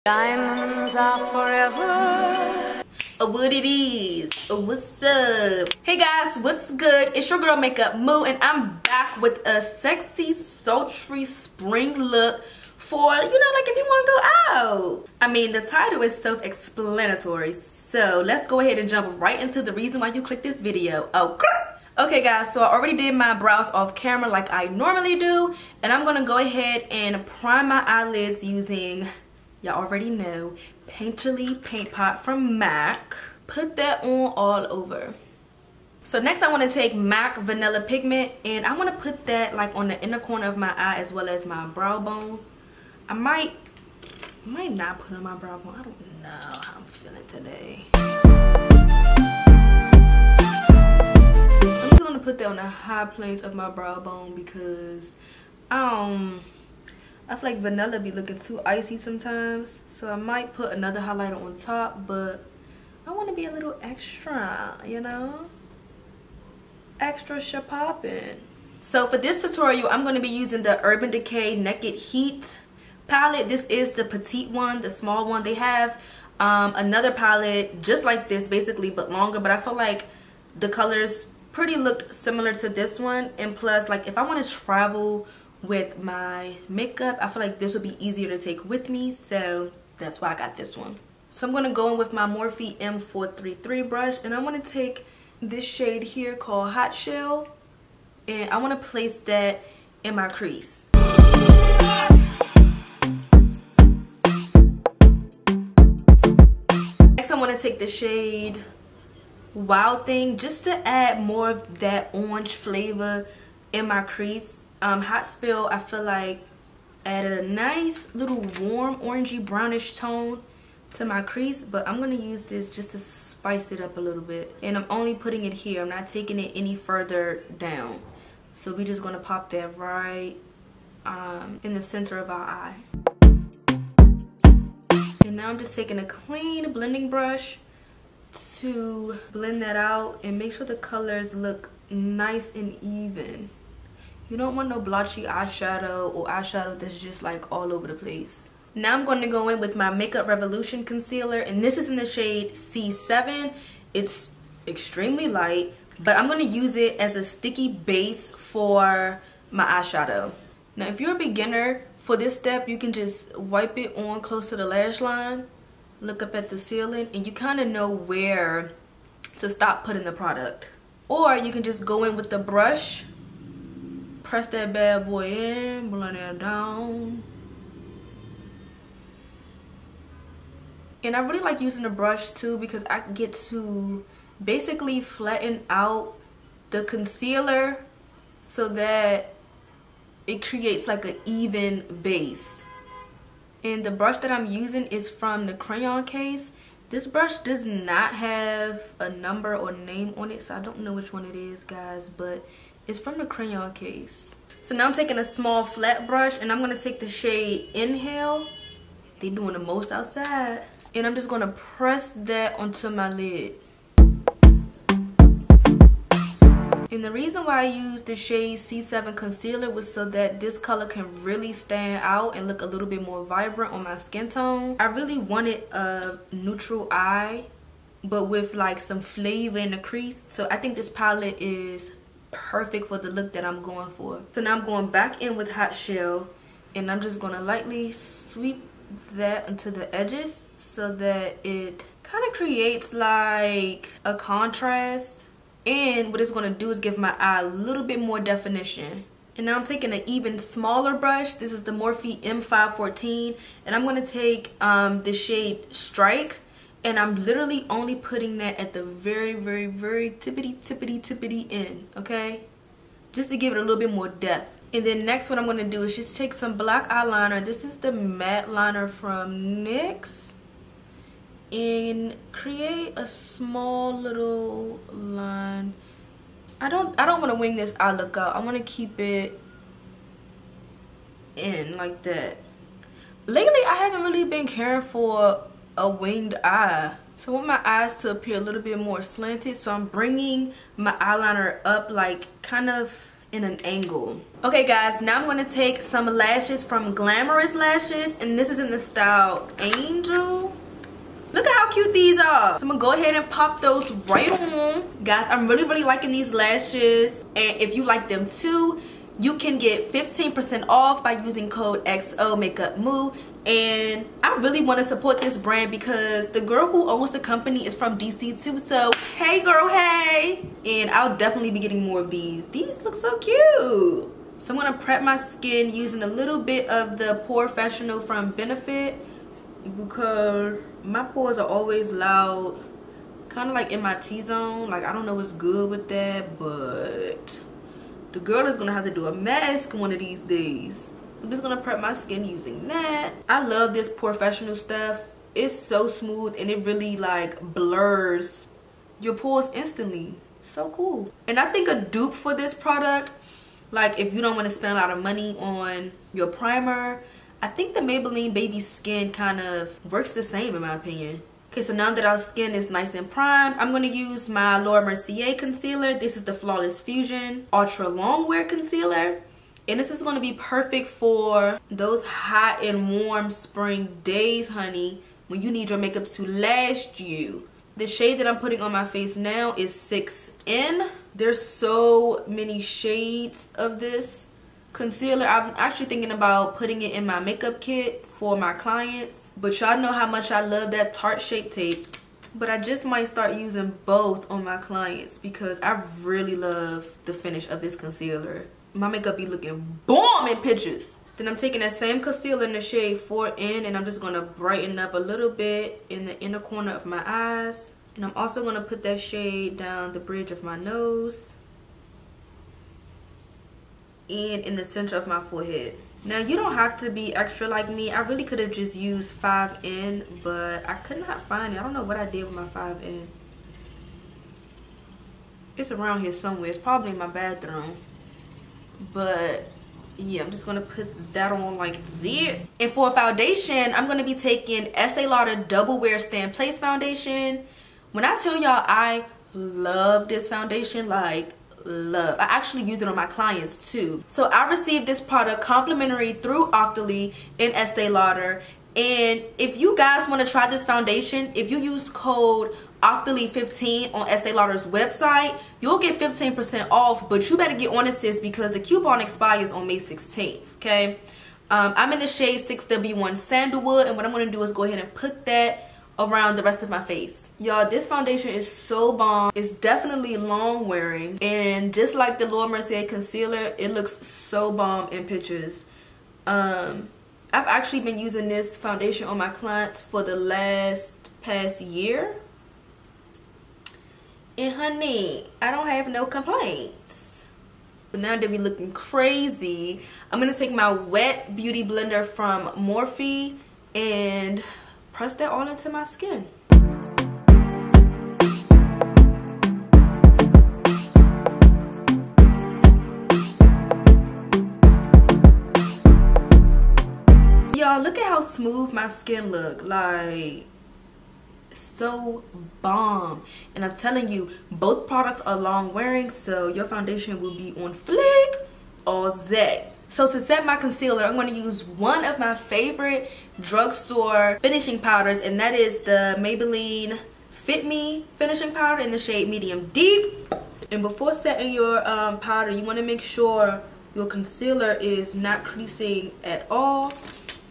Diamonds are forever. What it is, what's up? Hey guys, what's good? It's your girl Makeup Moo, and I'm back with a sexy sultry spring look for, you know, like if you want to go out. I mean, the title is self-explanatory, so let's go ahead and jump right into the reason why you clicked this video. Okay guys, so I already did my brows off camera like I normally do, and I'm gonna go ahead and prime my eyelids using, y'all already know, Painterly Paint Pot from MAC. Put that on all over. So next I want to take MAC Vanilla Pigment, and I want to put that like on the inner corner of my eye as well as my brow bone. I might not put on my brow bone. I don't know how I'm feeling today. I'm just going to put that on the high planes of my brow bone because I feel like vanilla be looking too icy sometimes, so I might put another highlighter on top, but I want to be a little extra, you know, extra poppin'. So for this tutorial, I'm going to be using the Urban Decay Naked Heat palette. This is the Petite one, the small one. They have another palette just like this basically, but longer, but I feel like the colors pretty look similar to this one, and plus, like, if I want to travel with my makeup, I feel like this would be easier to take with me, so that's why I got this one. So I'm going to go in with my Morphe M433 brush, and I want to take this shade here called Hot Shell, and I want to place that in my crease. Next I want to take the shade Wild Thing just to add more of that orange flavor in my crease. Hot Spill, I feel like, added a nice little warm orangey brownish tone to my crease, but I'm going to use this just to spice it up a little bit, and I'm only putting it here. I'm not taking it any further down, so we're just going to pop that right in the center of our eye. And now I'm just taking a clean blending brush to blend that out and make sure the colors look nice and even. You don't want no blotchy eyeshadow or eyeshadow that's just like all over the place. Now I'm going to go in with my Makeup Revolution concealer, and this is in the shade C7. It's extremely light, but I'm going to use it as a sticky base for my eyeshadow. Now if you're a beginner, for this step you can just wipe it on close to the lash line, look up at the ceiling, and you kind of know where to stop putting the product. Or you can just go in with the brush, press that bad boy in, blend it down. And I really like using the brush too because I get to basically flatten out the concealer so that it creates like an even base. And the brush that I'm using is from the crayon case. This brush does not have a number or name on it, so I don't know which one it is, guys, but it's from the crayon case. So now I'm taking a small flat brush, and I'm going to take the shade Inhale. They doing the most outside. And I'm just going to press that onto my lid. And the reason why I used the shade C7 concealer was so that this color can really stand out and look a little bit more vibrant on my skin tone. I really wanted a neutral eye, but with like some flavor in the crease. So I think this palette is perfect for the look that I'm going for. So now I'm going back in with Hot Shell, and I'm just going to lightly sweep that into the edges so that it kind of creates like a contrast. And what it's going to do is give my eye a little bit more definition. And now I'm taking an even smaller brush. This is the Morphe M514, and I'm going to take the shade Strike, and I'm literally only putting that at the very tippity end, okay? Just to give it a little bit more depth. And then next what I'm going to do is just take some black eyeliner. This is the matte liner from NYX, and create a small little line. I don't want to wing this eye look out. I want to keep it in like that. Lately I haven't really been caring for a winged eye, so I want my eyes to appear a little bit more slanted, so I'm bringing my eyeliner up like kind of in an angle. Okay guys, now I'm going to take some lashes from Glamorous Lashes, and this is in the style Angel. Look at how cute these are. So I'm gonna go ahead and pop those right on. Guys, I'm really liking these lashes, and if you like them too, you can get 15% off by using code XO MAKEUPMOO. And I really want to support this brand because the girl who owns the company is from DC too. So hey girl, hey. And I'll definitely be getting more of these. These look so cute. So I'm going to prep my skin using a little bit of the Porefessional from Benefit, because my pores are always loud, kind of like in my T-zone. Like, I don't know what's good with that, but the girl is gonna have to do a mask one of these days. I'm just gonna prep my skin using that. I love this Porefessional stuff. It's so smooth and it really like blurs your pores instantly. So cool. And I think a dupe for this product, like if you don't want to spend a lot of money on your primer, I think the Maybelline Baby Skin kind of works the same in my opinion. Okay, so now that our skin is nice and primed, I'm going to use my Laura Mercier concealer. This is the Flawless Fusion Ultra Long Wear Concealer. And this is going to be perfect for those hot and warm spring days, honey, when you need your makeup to last you. The shade that I'm putting on my face now is 6N. There's so many shades of this concealer. I'm actually thinking about putting it in my makeup kit for my clients, but y'all know how much I love that Tarte Shape Tape. But I just might start using both on my clients because I really love the finish of this concealer. My makeup be looking bomb in pictures. Then I'm taking that same concealer in the shade 4N, and I'm just going to brighten up a little bit in the inner corner of my eyes. And I'm also going to put that shade down the bridge of my nose and in the center of my forehead. Now, you don't have to be extra like me. I really could have just used 5N, but I could not find it. I don't know what I did with my 5N. It's around here somewhere. It's probably in my bathroom. But yeah, I'm just gonna put that on like that. And for a foundation, I'm gonna be taking Estee Lauder Double Wear Stand Place Foundation. When I tell y'all I love this foundation, like love. I actually use it on my clients too. So I received this product complimentary through Octoly in Estee Lauder. And if you guys want to try this foundation, if you use code Octoly15 on Estee Lauder's website, you'll get 15% off. But you better get on it, sis, because the coupon expires on May 16th. Okay, I'm in the shade 6W1 Sandalwood, and what I'm going to do is go ahead and put that around the rest of my face. Y'all, this foundation is so bomb. It's definitely long wearing, and just like the Laura Mercier concealer, it looks so bomb in pictures. I've actually been using this foundation on my clients for the past year, and honey, I don't have no complaints. But now that we looking crazy, I'm gonna take my wet beauty blender from Morphe and press that all into my skin. Y'all, look at how smooth my skin look. Like, so bomb. And I'm telling you, both products are long wearing, so your foundation will be on flick all day. So to set my concealer, I'm going to use one of my favorite drugstore finishing powders, and that is the Maybelline Fit Me finishing powder in the shade Medium Deep. And before setting your powder, you want to make sure your concealer is not creasing at all,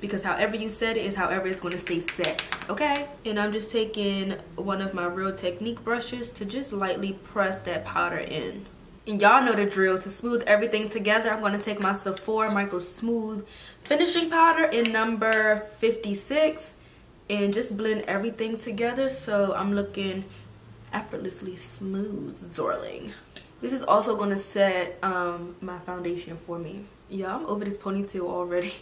because however you set it is however it's going to stay set, okay? And I'm just taking one of my Real Technique brushes to just lightly press that powder in. And y'all know the drill. To smooth everything together, I'm going to take my Sephora Micro Smooth finishing powder in number 56 and just blend everything together so I'm looking effortlessly smooth, darling. This is also going to set my foundation for me. Yeah, I'm over this ponytail already.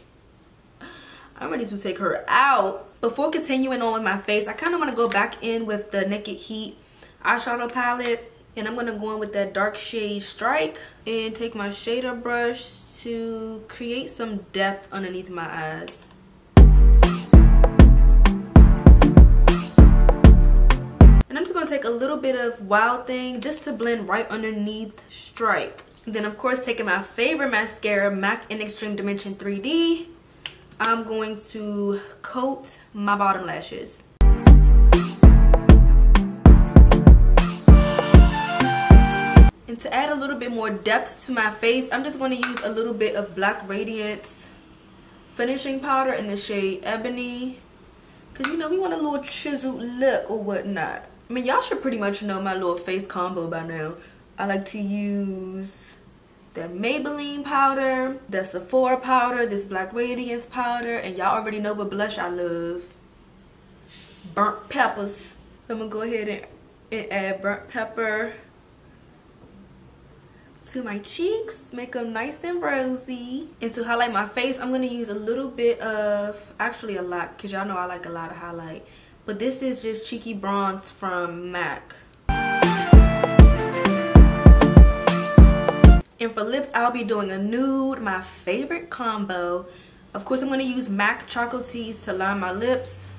I'm ready to take her out. Before continuing on with my face, I kind of want to go back in with the Naked Heat eyeshadow palette. And I'm going to go in with that dark shade Strike and take my shader brush to create some depth underneath my eyes. And I'm just going to take a little bit of Wild Thing just to blend right underneath Strike. And then of course, taking my favorite mascara, MAC in Extreme Dimension 3D, I'm going to coat my bottom lashes. And to add a little bit more depth to my face, I'm just going to use a little bit of Black Radiance finishing powder in the shade Ebony. Because, you know, we want a little chiseled look or whatnot. I mean, y'all should pretty much know my little face combo by now. I like to use the Maybelline powder, the Sephora powder, this Black Radiance powder, and y'all already know what blush I love. Burnt peppers. So I'm going to go ahead and add burnt pepper to my cheeks, make them nice and rosy. And to highlight my face, I'm going to use a little bit of, actually a lot, because y'all know I like a lot of highlight. But this is just Cheeky Bronze from MAC. And for lips, I'll be doing a nude, my favorite combo. Of course, I'm going to use MAC Chocotease to line my lips.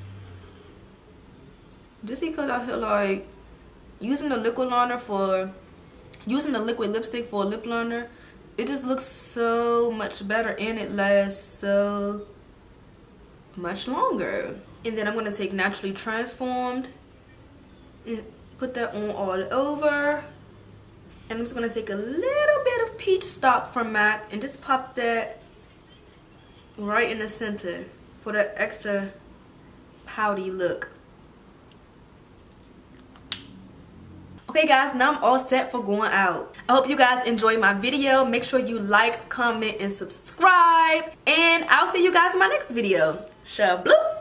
Just because I feel like using the liquid lipstick for a lip liner, it just looks so much better and it lasts so much longer. And then I'm going to take Naturally Transformed and put that on all over. And I'm just going to take a little bit of Peachstock from MAC and just pop that right in the center for that extra pouty look. Okay guys, now I'm all set for going out. I hope you guys enjoyed my video. Make sure you like, comment, and subscribe. And I'll see you guys in my next video. Shabloop!